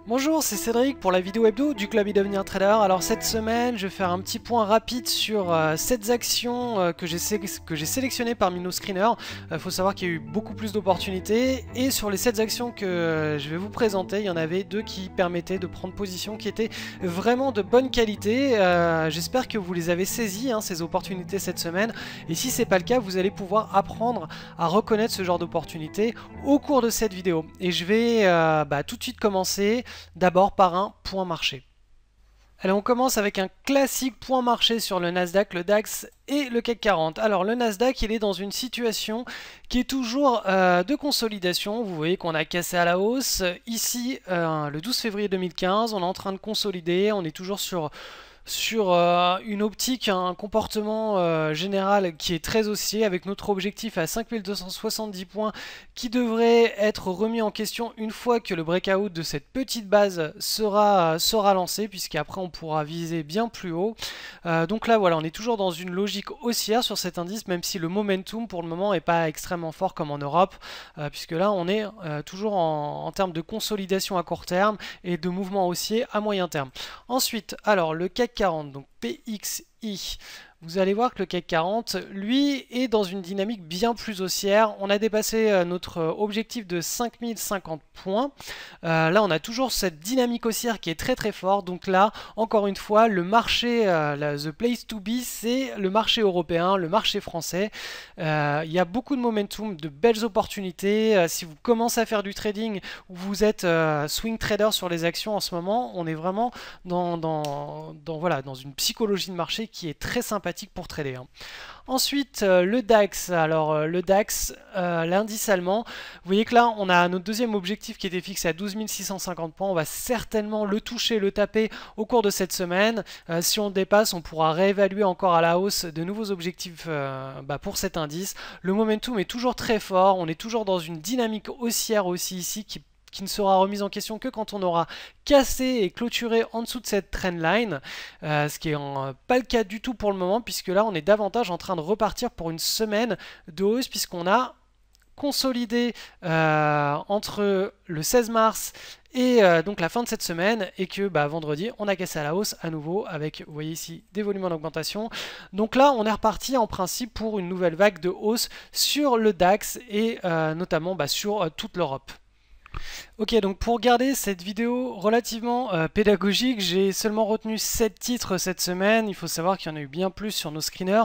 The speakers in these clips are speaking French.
Bonjour, c'est Cédric pour la vidéo hebdo du Club e-Devenir Trader. Alors cette semaine, je vais faire un petit point rapide sur 7 actions que j'ai sélectionnées parmi nos screeners. Il faut savoir qu'il y a eu beaucoup plus d'opportunités. Et sur les 7 actions que je vais vous présenter, il y en avait 2 qui permettaient de prendre position, qui étaient vraiment de bonne qualité. J'espère que vous les avez saisies, ces opportunités cette semaine. Et si c'est pas le cas, vous allez pouvoir apprendre à reconnaître ce genre d'opportunités au cours de cette vidéo. Et je vais tout de suite commencer d'abord par un point marché. Alors on commence avec un classique point marché sur le Nasdaq, le DAX et le CAC 40. Alors le Nasdaq, il est dans une situation qui est toujours de consolidation. Vous voyez qu'on a cassé à la hausse. Ici, le 12 février 2015, on est en train de consolider. On est toujours sur une optique, un comportement général qui est très haussier, avec notre objectif à 5270 points qui devrait être remis en question une fois que le breakout de cette petite base sera lancé, puisqu'après on pourra viser bien plus haut. Donc là voilà, on est toujours dans une logique haussière sur cet indice, même si le momentum pour le moment n'est pas extrêmement fort comme en Europe, puisque là on est toujours en termes de consolidation à court terme et de mouvement haussier à moyen terme. Ensuite, alors le CAC 40, donc PXI, vous allez voir que le CAC 40, lui, est dans une dynamique bien plus haussière. On a dépassé notre objectif de 5050 points. Là, on a toujours cette dynamique haussière qui est très très forte. Donc là, encore une fois, le marché, the place to be, c'est le marché européen, le marché français. Il y a beaucoup de momentum, de belles opportunités. Si vous commencez à faire du trading ou vous êtes swing trader sur les actions en ce moment, on est vraiment dans une psychologie de marché qui est très sympathique pour trader. Ensuite, le DAX. Alors, le DAX, l'indice allemand, vous voyez que là, on a notre deuxième objectif qui était fixé à 12 650 points. On va certainement le toucher, le taper au cours de cette semaine. Si on dépasse, on pourra réévaluer encore à la hausse de nouveaux objectifs pour cet indice. Le momentum est toujours très fort. On est toujours dans une dynamique haussière aussi ici qui ne sera remise en question que quand on aura cassé et clôturé en dessous de cette trendline, ce qui n'est pas le cas du tout pour le moment, puisque là on est davantage en train de repartir pour une semaine de hausse, puisqu'on a consolidé entre le 16 mars et donc la fin de cette semaine, et que vendredi on a cassé à la hausse à nouveau avec, vous voyez ici, des volumes en augmentation. Donc là on est reparti en principe pour une nouvelle vague de hausse sur le DAX et notamment sur toute l'Europe. Ok, donc pour garder cette vidéo relativement pédagogique, j'ai seulement retenu 7 titres cette semaine. Il faut savoir qu'il y en a eu bien plus sur nos screeners.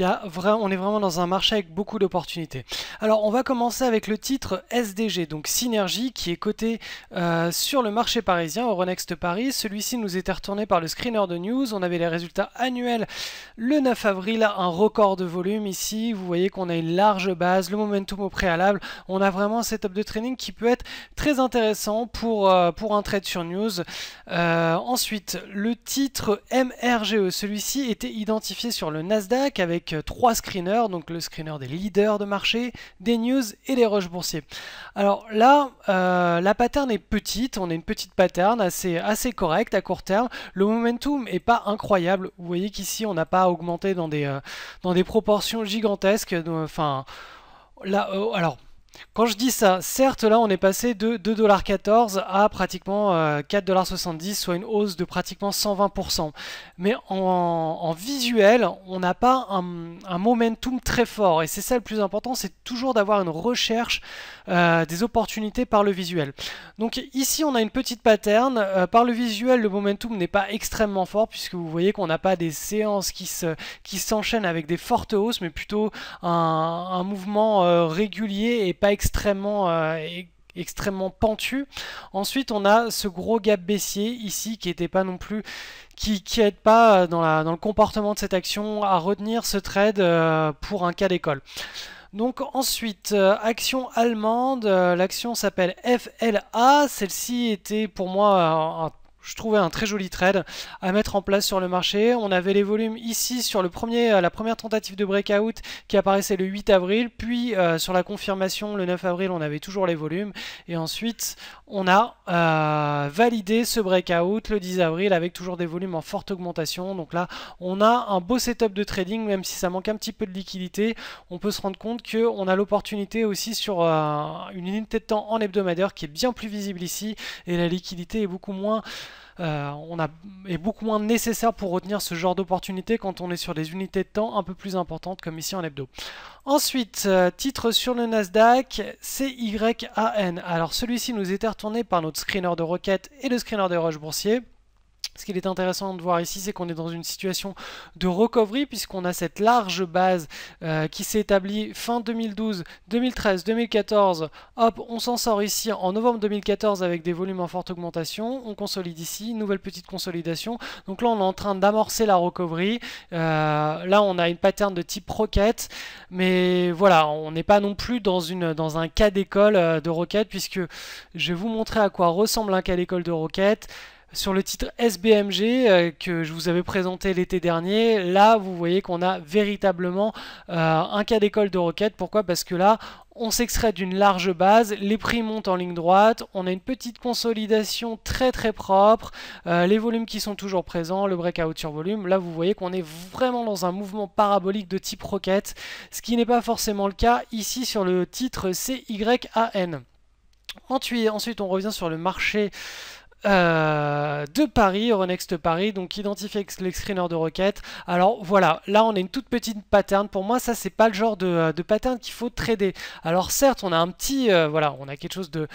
On est vraiment dans un marché avec beaucoup d'opportunités. Alors on va commencer avec le titre SDG, donc Synergie, qui est coté sur le marché parisien, Euronext Paris. Celui-ci nous était retourné par le screener de news. On avait les résultats annuels le 9 avril, un record de volume ici. Vous voyez qu'on a une large base, le momentum au préalable. On a vraiment un setup de trading qui peut être très intéressant pour un trade sur news. Ensuite, le titre MRGE, celui-ci était identifié sur le Nasdaq avec 3 screeners, donc le screener des leaders de marché, des news et des rushs boursiers. Alors là, la pattern est petite, on a une petite pattern assez correcte à court terme. Le momentum est pas incroyable. Vous voyez qu'ici, on n'a pas augmenté dans des proportions gigantesques. Enfin, là, alors. Quand je dis ça, certes là on est passé de 2,14$ à pratiquement 4,70$, soit une hausse de pratiquement 120%. Mais en visuel, on n'a pas un momentum très fort. Et c'est ça le plus important, c'est toujours d'avoir une recherche des opportunités par le visuel. Donc ici on a une petite pattern. Par le visuel, le momentum n'est pas extrêmement fort, puisque vous voyez qu'on n'a pas des séances qui s'enchaînent avec des fortes hausses, mais plutôt un mouvement régulier et pas extrêmement pentu. Ensuite on a ce gros gap baissier ici qui n'était pas non plus, qui aide pas dans le comportement de cette action à retenir ce trade pour un cas d'école. Donc ensuite, action allemande, l'action s'appelle FLA. Celle-ci était pour moi je trouvais un très joli trade à mettre en place sur le marché. On avait les volumes ici sur la première tentative de breakout qui apparaissait le 8 avril, puis sur la confirmation le 9 avril on avait toujours les volumes, et ensuite on a validé ce breakout le 10 avril avec toujours des volumes en forte augmentation. Donc là on a un beau setup de trading, même si ça manque un petit peu de liquidité. On peut se rendre compte qu'on a l'opportunité aussi sur une unité de temps en hebdomadaire qui est bien plus visible ici, et la liquidité est beaucoup moins est beaucoup moins nécessaire pour retenir ce genre d'opportunité quand on est sur des unités de temps un peu plus importantes comme ici en hebdo. Ensuite, titre sur le Nasdaq, CYAN. Alors celui-ci nous était retourné par notre screener de requête et le screener de rush boursier. Ce qu'il est intéressant de voir ici, c'est qu'on est dans une situation de recovery, puisqu'on a cette large base qui s'est établie fin 2012, 2013, 2014. Hop, on s'en sort ici en novembre 2014 avec des volumes en forte augmentation. On consolide ici, nouvelle petite consolidation. Donc là, on est en train d'amorcer la recovery. Là, on a une pattern de type rocket, mais voilà, on n'est pas non plus dans un cas d'école de rocket, puisque je vais vous montrer à quoi ressemble un cas d'école de rocket. Sur le titre SBMG que je vous avais présenté l'été dernier, là vous voyez qu'on a véritablement un cas d'école de requête. Pourquoi? Parce que là on s'extrait d'une large base, les prix montent en ligne droite, on a une petite consolidation très très propre, les volumes qui sont toujours présents, le breakout sur volume. Là vous voyez qu'on est vraiment dans un mouvement parabolique de type roquette, ce qui n'est pas forcément le cas ici sur le titre CYAN. Ensuite on revient sur le marché de Paris, Euronext Paris, donc identifié avec les screeners de requête. Alors voilà, là on a une toute petite pattern. Pour moi, ça c'est pas le genre de pattern qu'il faut trader. Alors certes, on a un petit, voilà, on a quelque chose de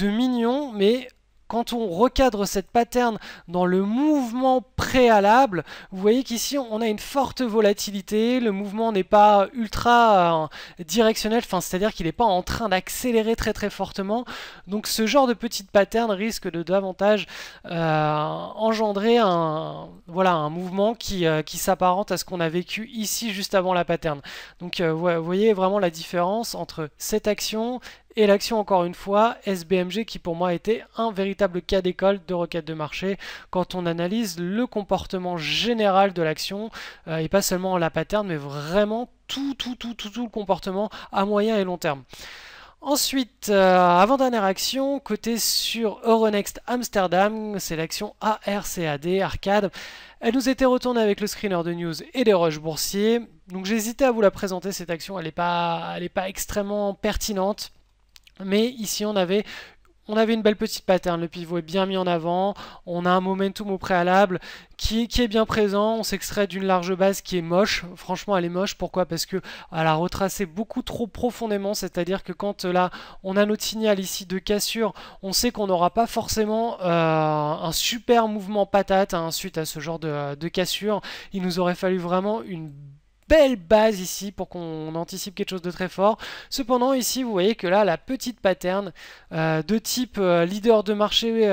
mignon, mais quand on recadre cette pattern dans le mouvement préalable, vous voyez qu'ici on a une forte volatilité, le mouvement n'est pas ultra directionnel, c'est-à-dire qu'il n'est pas en train d'accélérer très très fortement. Donc ce genre de petite pattern risque de davantage engendrer un mouvement qui s'apparente à ce qu'on a vécu ici juste avant la pattern. Donc vous voyez vraiment la différence entre cette action et l'action, encore une fois, SBMG, qui pour moi était un véritable cas d'école de requête de marché quand on analyse le comportement général de l'action, et pas seulement la pattern, mais vraiment tout le comportement à moyen et long terme. Ensuite, avant-dernière action, côté sur Euronext Amsterdam, c'est l'action ARCAD, Arcade. Elle nous était retournée avec le screener de news et des rushs boursiers. Donc j'ai hésité à vous la présenter, cette action, elle n'est pas extrêmement pertinente. Mais ici on avait une belle petite pattern, le pivot est bien mis en avant, on a un momentum au préalable qui est bien présent, on s'extrait d'une large base qui est moche, franchement elle est moche. Pourquoi? Parce qu'elle a retracé beaucoup trop profondément, c'est-à-dire que quand là on a notre signal ici de cassure, on sait qu'on n'aura pas forcément un super mouvement patate suite à ce genre de cassure. Il nous aurait fallu vraiment une belle base ici pour qu'on anticipe quelque chose de très fort. Cependant ici vous voyez que là la petite pattern de type leader de marché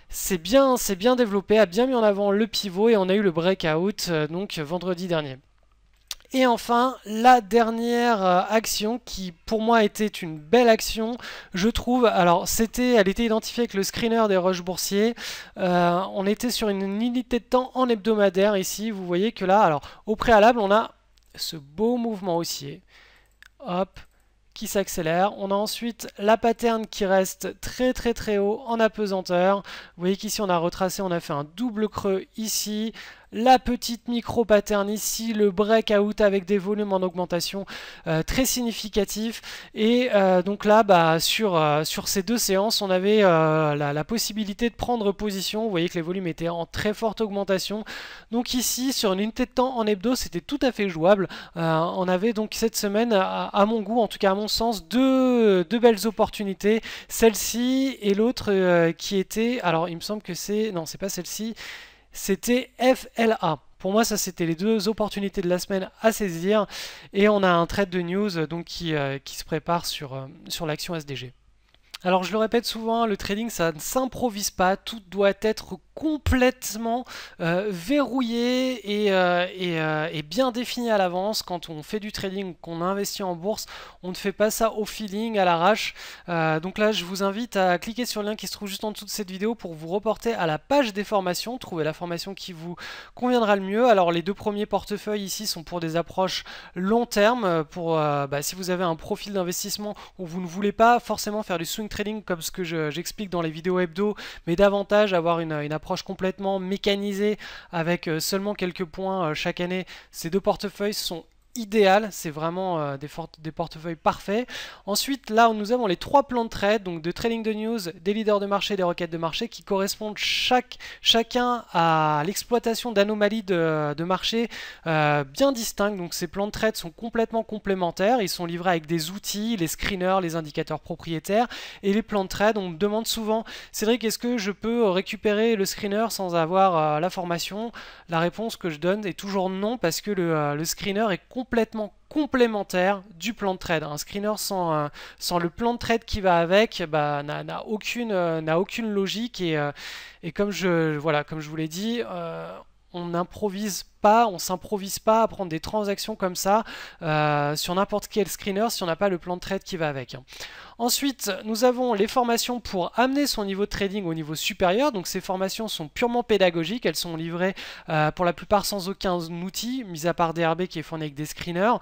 c'est bien développé, a bien mis en avant le pivot, et on a eu le breakout donc vendredi dernier. Et enfin, la dernière action qui pour moi était une belle action, je trouve. Alors elle était identifiée avec le screener des rushs boursiers. On était sur une unité de temps en hebdomadaire ici. Vous voyez que là, alors au préalable, on a ce beau mouvement haussier. Hop, qui s'accélère. On a ensuite la pattern qui reste très haut en apesanteur. Vous voyez qu'ici on a retracé, on a fait un double creux ici. La petite micro pattern ici, le breakout avec des volumes en augmentation très significatifs. Et donc là, sur ces deux séances, on avait la possibilité de prendre position. Vous voyez que les volumes étaient en très forte augmentation. Donc ici, sur une unité de temps en hebdo, c'était tout à fait jouable. On avait donc cette semaine, à mon goût, en tout cas à mon sens, deux belles opportunités. Celle-ci et l'autre qui était... Alors, il me semble que c'est... Non, c'est pas celle-ci. C'était FLA. Pour moi, ça c'était les deux opportunités de la semaine à saisir. Et on a un trade de news donc, qui se prépare sur l'action SDG. Alors je le répète souvent, le trading ça ne s'improvise pas, tout doit être complètement verrouillé et bien défini à l'avance. Quand on fait du trading, qu'on investit en bourse, on ne fait pas ça au feeling, à l'arrache. Donc là, je vous invite à cliquer sur le lien qui se trouve juste en dessous de cette vidéo pour vous reporter à la page des formations, trouver la formation qui vous conviendra le mieux. Alors les deux premiers portefeuilles ici sont pour des approches long terme, pour si vous avez un profil d'investissement où vous ne voulez pas forcément faire du swing trading comme ce que j'explique dans les vidéos hebdo, mais davantage avoir une approche complètement mécanisée avec seulement quelques points chaque année. Ces deux portefeuilles sont idéal, c'est vraiment des portefeuilles parfaits. Ensuite, là, nous avons les trois plans de trade, donc de trading de news, des leaders de marché, des requêtes de marché, qui correspondent chacun à l'exploitation d'anomalies de marché bien distinctes. Donc ces plans de trade sont complètement complémentaires, ils sont livrés avec des outils, les screeners, les indicateurs propriétaires, et les plans de trade. On me demande souvent, Cédric, est-ce que je peux récupérer le screener sans avoir la formation? La réponse que je donne est toujours non, parce que le screener est complètement complémentaire du plan de trade. Un screener sans le plan de trade qui va avec n'a aucune logique, et comme je vous l'ai dit, on n'improvise pas, on s'improvise pas à prendre des transactions comme ça sur n'importe quel screener si on n'a pas le plan de trade qui va avec. Ensuite, nous avons les formations pour amener son niveau de trading au niveau supérieur. Donc ces formations sont purement pédagogiques, elles sont livrées pour la plupart sans aucun outil, mis à part DRB qui est fourni avec des screeners.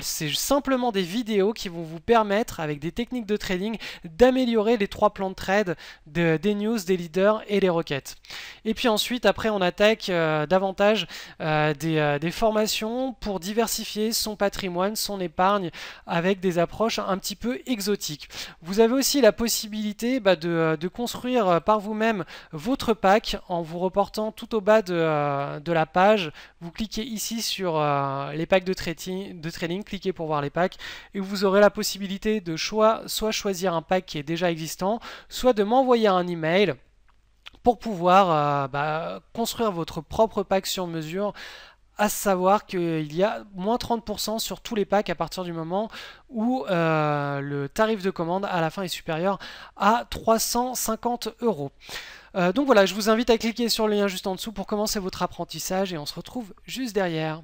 C'est simplement des vidéos qui vont vous permettre, avec des techniques de trading, d'améliorer les trois plans de trade des news, des leaders et les requêtes. Et puis ensuite, après, on attaque davantage des formations pour diversifier son patrimoine, son épargne, avec des approches un petit peu exotiques. Vous avez aussi la possibilité de construire par vous-même votre pack en vous reportant tout au bas de la page. Vous cliquez ici sur les packs de trading, cliquez pour voir les packs, et vous aurez la possibilité de soit choisir un pack qui est déjà existant, soit de m'envoyer un email pour pouvoir construire votre propre pack sur mesure, à savoir qu'il y a moins 30% sur tous les packs à partir du moment où le tarif de commande à la fin est supérieur à 350 €. Donc voilà, je vous invite à cliquer sur le lien juste en dessous pour commencer votre apprentissage, et on se retrouve juste derrière.